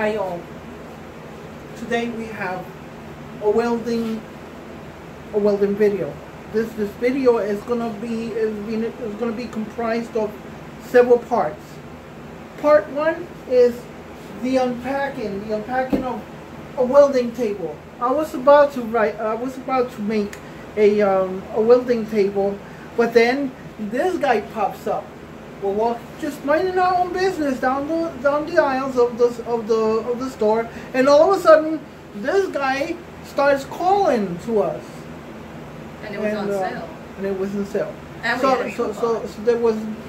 Hi all. Today we have a welding video. This video is gonna be comprised of several parts. Part one is the unpacking of a welding table. I was about to make a welding table, but then this guy pops up. We're just minding our own business down the aisles of the store, and all of a sudden, this guy starts calling to us. And it was on sale. And it was on sale. And so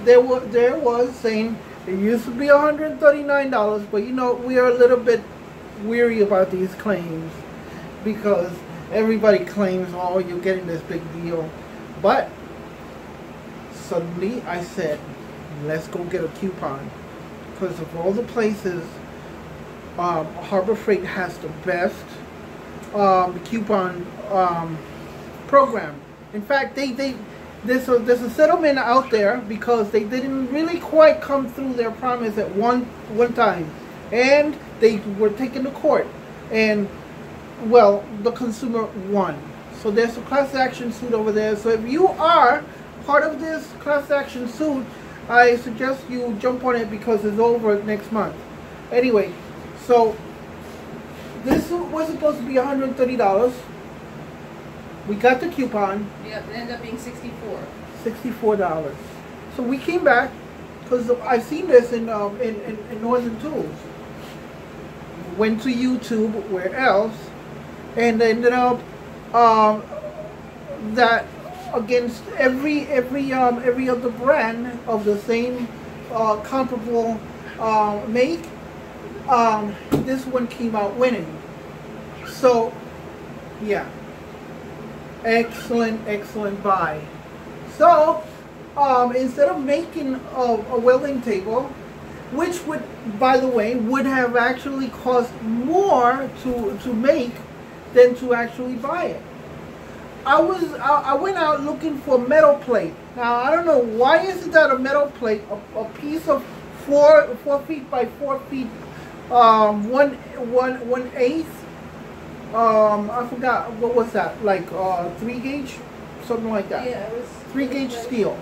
there was saying it used to be $139, but you know we are a little bit weary about these claims because everybody claims, oh, you're getting this big deal, but suddenly I said, let's go get a coupon, because of all the places, Harbor Freight has the best coupon program. In fact, there's a settlement out there because they didn't really quite come through their promise at one time, and they were taken to court, and well, the consumer won. So there's a class action suit over there. So if you are part of this class action suit, I suggest you jump on it because it's over next month. Anyway, so this was supposed to be $130. We got the coupon. Yeah, it ended up being $64. $64. So we came back because I've seen this in Northern Tools. Went to YouTube, where else, and ended up that against every other brand of the same comparable make, this one came out winning. So yeah, excellent buy. So instead of making a welding table, which would, by the way, would have actually cost more to make than to actually buy it, I went out looking for metal plate. Now I don't know why is it that a metal plate, a piece of 4 feet by 4 feet, 1/8. I forgot what was that, like 3 gauge, something like that. Yeah, it was 3 gauge steel.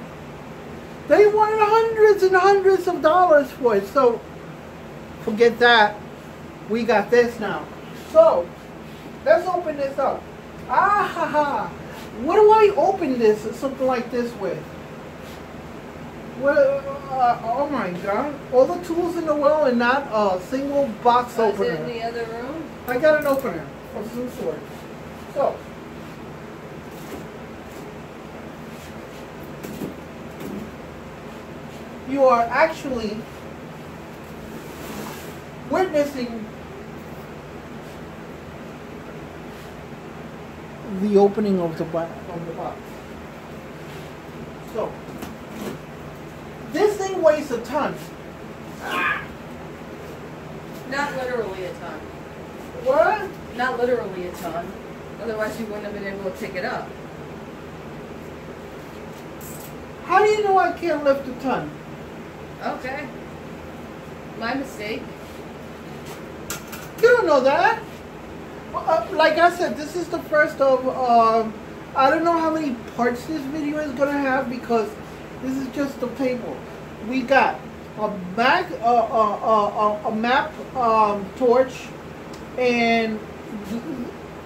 They wanted hundreds and hundreds of dollars for it. So forget that. We got this now. So let's open this up. What do I open this, something like this with? Well, oh my God. All the tools in the world and not a single box opener. Is it in the other room? I got an opener of some sort. So, you are actually witnessing the opening of the box. So, this thing weighs a ton. Not literally a ton. What? Not literally a ton. Otherwise you wouldn't have been able to pick it up. How do you know I can't lift a ton? Okay. My mistake. You don't know that. Like I said, this is the first of, I don't know how many parts this video is going to have because this is just the table. We got a map torch and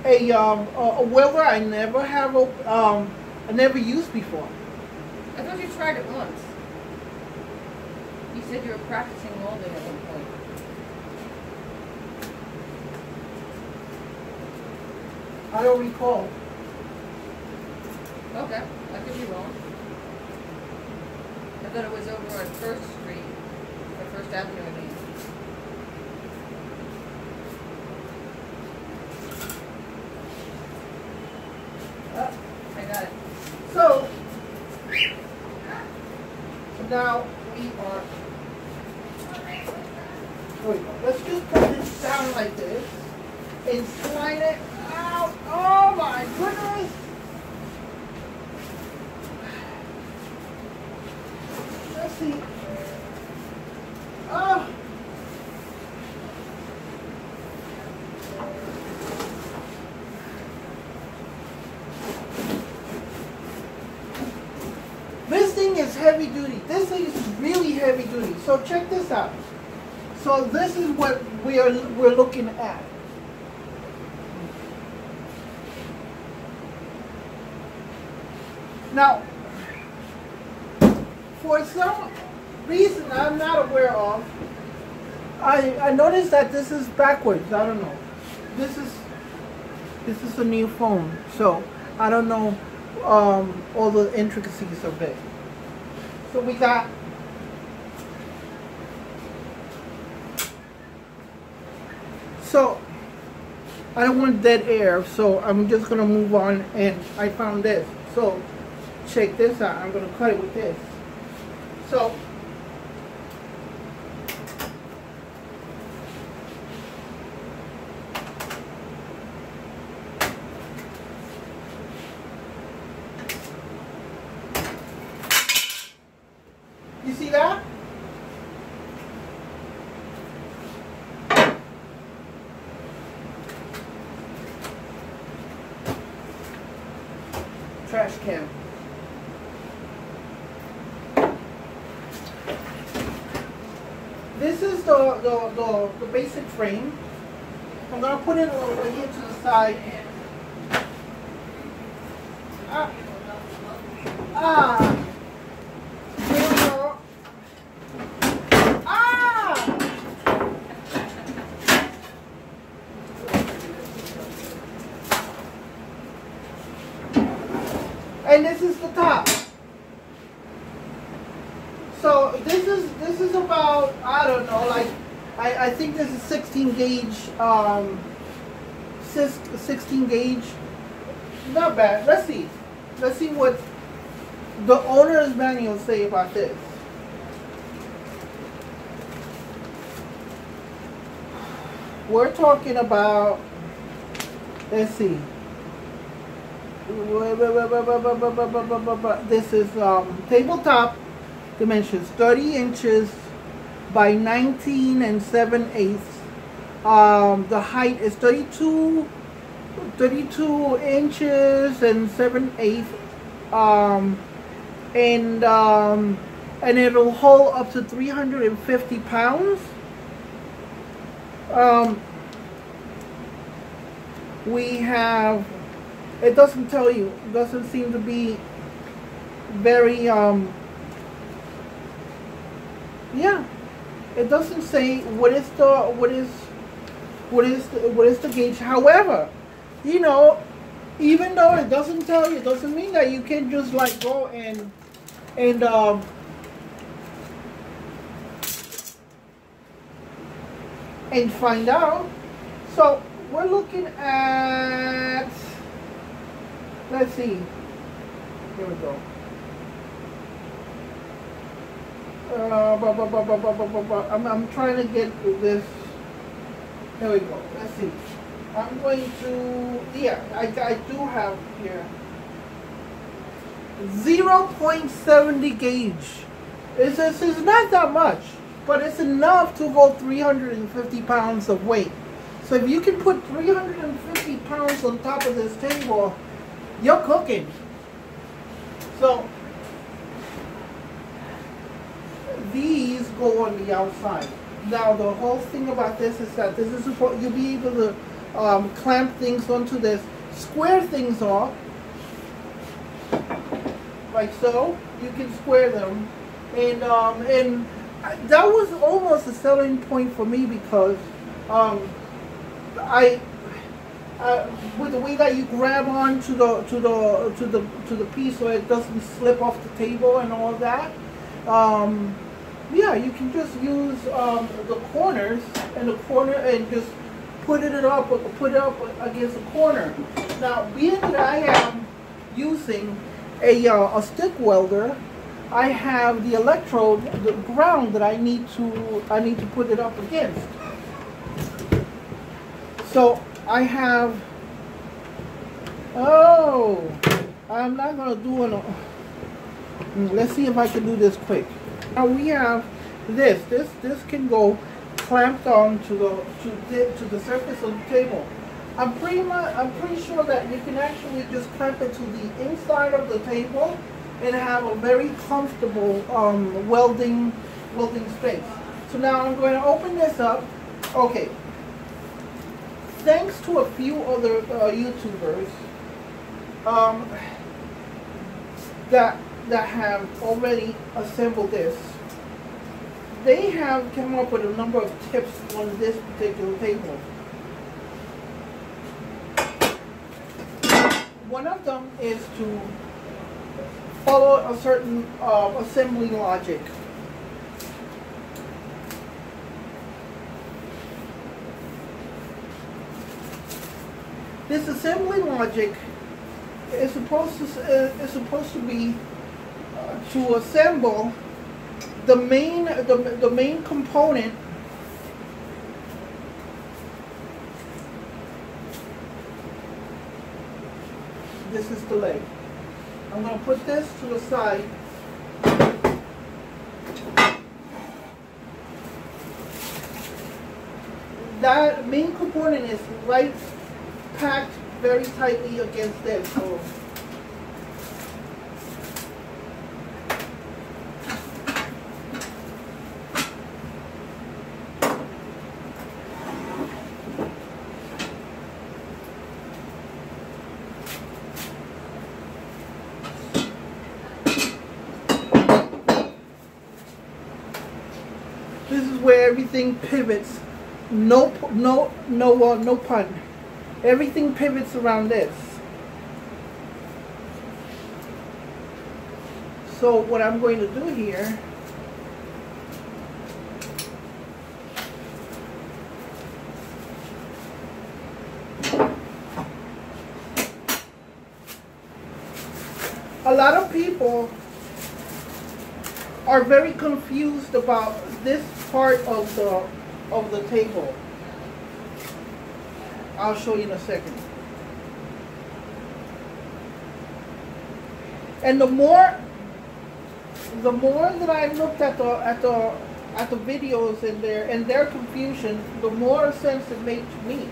a welder I never used before. I thought you tried it once. You said you were practicing welding at one point. I don't recall. Okay, I could be wrong. I thought it was over on 1st Street, or 1st Avenue, I mean. Oh, I got it. So now we are. Let's just put this down like this and slide it out. Oh my goodness! Let's see. Oh. thing is heavy duty. This thing is really heavy duty. So check this out. So this is what we're looking at. Now, for some reason I'm not aware of, I noticed that this is backwards. I don't know. This is a new phone, so I don't know all the intricacies of it. So we got I don't want dead air, so I'm just gonna move on, and I found this. So check this out. I'm gonna cut it with this. So you see that? Trash can. This is the basic frame. I'm gonna put it over here to the side. Here we go. And this is the top. So this is about, I don't know, like I think this is 16 gauge 16 gauge. Not bad. Let's see what the owner's manual say about this. We're talking about, let's see. This is tabletop dimensions, 30 inches by 19 7/8. The height is 32 inches and 7/8. And it'll hold up to 350 pounds. We have, it doesn't tell you, it doesn't seem to be very, yeah, it doesn't say what is the gauge. However, you know, even though it doesn't tell you, it doesn't mean that you can just like go and find out. So we're looking at, let's see, here we go. I'm trying to get this. There we go. Let's see. I'm going to, yeah, I do have here 0.70 gauge. It's not that much, but it's enough to hold 350 pounds of weight. So if you can put 350 pounds on top of this table, you're cooking. So these go on the outside. Now the whole thing about this is that this is supposed, you'll be able to clamp things onto this, square things off, like so. You can square them, and that was almost a selling point for me because with the way that you grab on to the piece so it doesn't slip off the table and all that. Yeah, you can just use the corners and just put it up against the corner. Now, being that I am using a stick welder, I have the electrode, the ground that I need to put it up against. So I have. Oh, I'm not gonna do it. Let's see if I can do this quick. Now we have this. This can go clamped on to the surface of the table. I'm pretty sure that you can actually just clamp it to the inside of the table and have a very comfortable welding space. So now I'm going to open this up. Okay. Thanks to a few other YouTubers that have already assembled this, they have come up with a number of tips on this particular table. One of them is to follow a certain assembly logic. This assembly logic is supposed to be to assemble the main component. This is the leg. I'm going to put this to the side. That main component is right packed very tightly against this. So this is where everything pivots. No pun. Everything pivots around this. So what I'm going to do here, a lot of people are very confused about this part of the table. I'll show you in a second. And the more that I looked at the videos and their confusion, the more sense it made to me.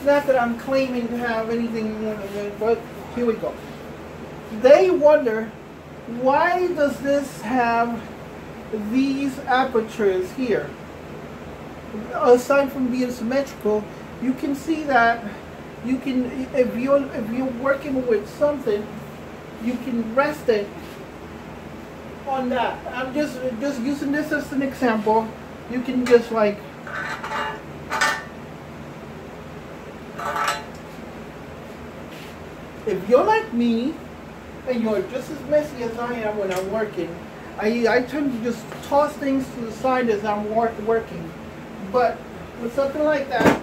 Not that I'm claiming to have anything, but here we go. They wonder, why does this have these apertures here? Aside from being symmetrical, you can see that you can, if you're working with something, you can rest it on that. I'm just using this as an example. You can just like if you're like me and you're just as messy as I am when I'm working, I tend to just toss things to the side as I'm working. But with something like that,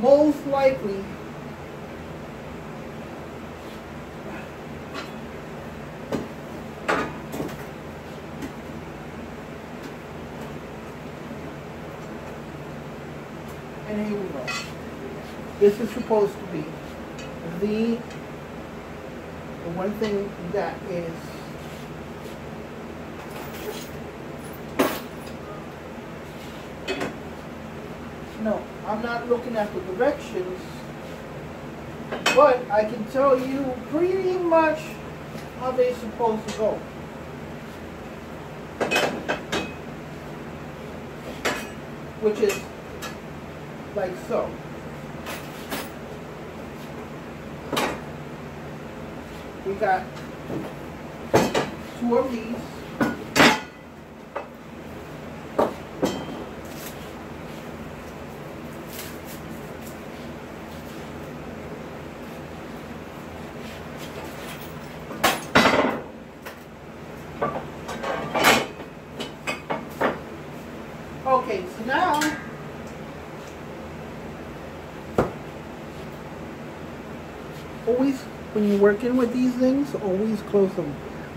most likely and here we go. This is supposed to be the one thing that is no, I'm not looking at the directions, but I can tell you pretty much how they're supposed to go. Which is like so. We got two of these. Okay, so now always when you're working with these things, always close them.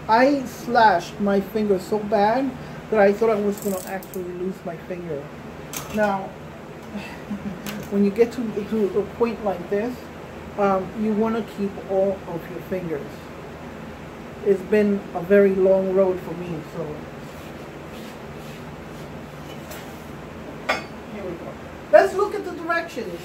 I slashed my finger so bad that I thought I was going to actually lose my finger. Now, when you get to a point like this, you want to keep all of your fingers. It's been a very long road for me, so here we go. Let's look at the directions.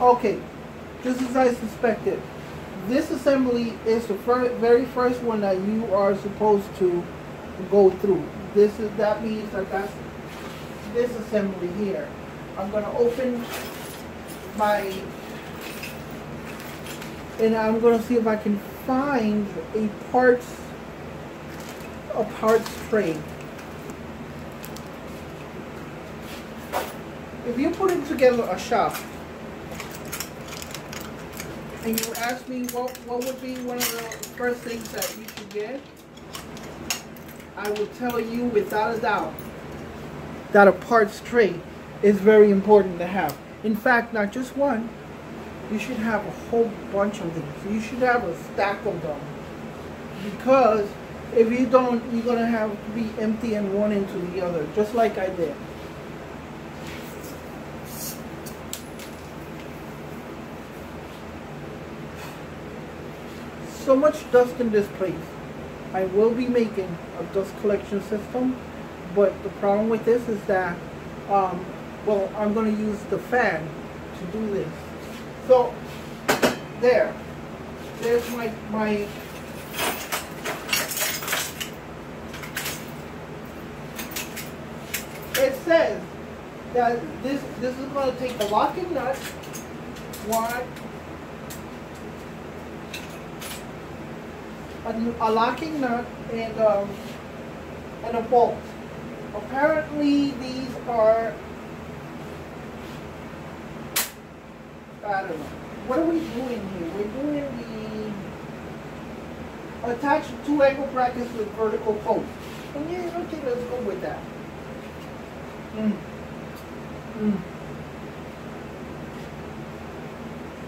Okay, just as I suspected. This assembly is the very first one that you are supposed to go through. That means that that's this assembly here. I'm going to open and I'm going to see if I can find a parts tray. If you're putting together a shop and you ask me what would be one of the first things that you should get, I will tell you without a doubt that a parts tray is very important to have. In fact, not just one. You should have a whole bunch of these. You should have a stack of them. Because if you don't, you're going to have to be empty and one into the other, just like I did. So much dust in this place. I will be making a dust collection system, but the problem with this is that, well, I'm going to use the fan to do this. So, there's my it says that this is going to take a locking nut, a locking nut, and a bolt. Apparently these are, I don't know. What are we doing here? We're doing the attach 2 angle brackets with vertical posts. And yeah, okay, let's go with that.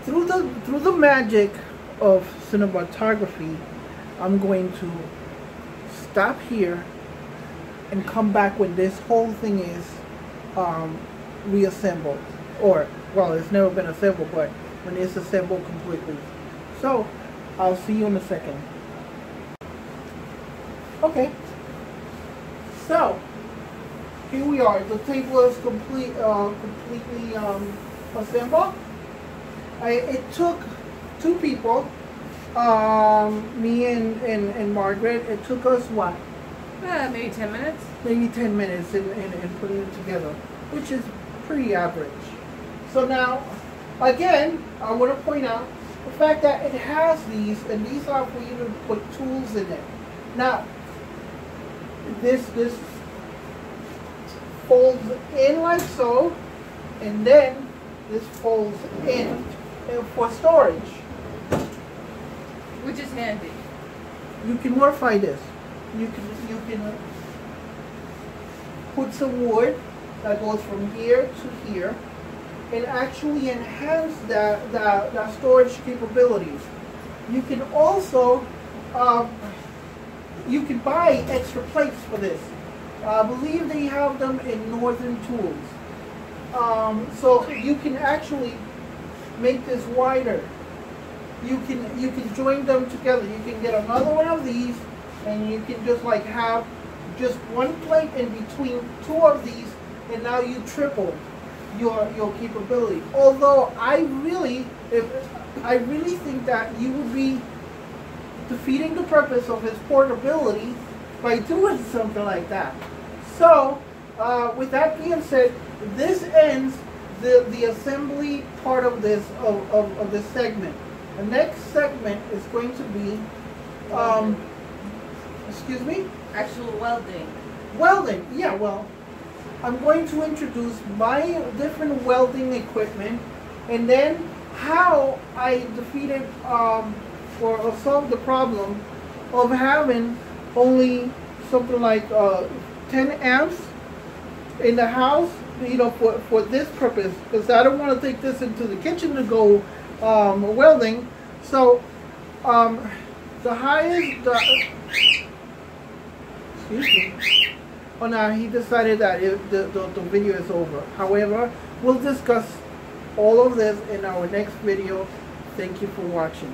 Through the magic of cinematography, I'm going to stop here and come back when this whole thing is reassembled, or well, it's never been assembled, but when it's assembled completely. So I'll see you in a second. Okay, so here we are. The table is completely assembled. It took 2 people, me and Margaret. It took us what? Maybe 10 minutes. Maybe 10 minutes in putting it together, which is pretty average. So now, again, I want to point out the fact that it has these, and these are for you to put tools in it. Now, this folds in like so, and then this folds in for storage. Which is handy. You can modify this. You can put some wood that goes from here to here and actually enhance the storage capabilities. You can also you can buy extra plates for this. I believe they have them in Northern Tools. So you can actually make this wider. You can join them together. You can get another one of these, and you can just like have just one plate in between 2 of these, and now you triple your capability. Although I really think that you would be defeating the purpose of his portability by doing something like that. So with that being said, this ends the assembly part of this of this segment. The next segment is going to be excuse me? Actual welding. Welding, yeah, well, I'm going to introduce my different welding equipment, and then how I defeated or solved the problem of having only something like 10 amps in the house, you know, for this purpose, because I don't want to take this into the kitchen to go welding. So the highest, excuse me. Oh, no, he decided that the video is over. However, we'll discuss all of this in our next video. Thank you for watching.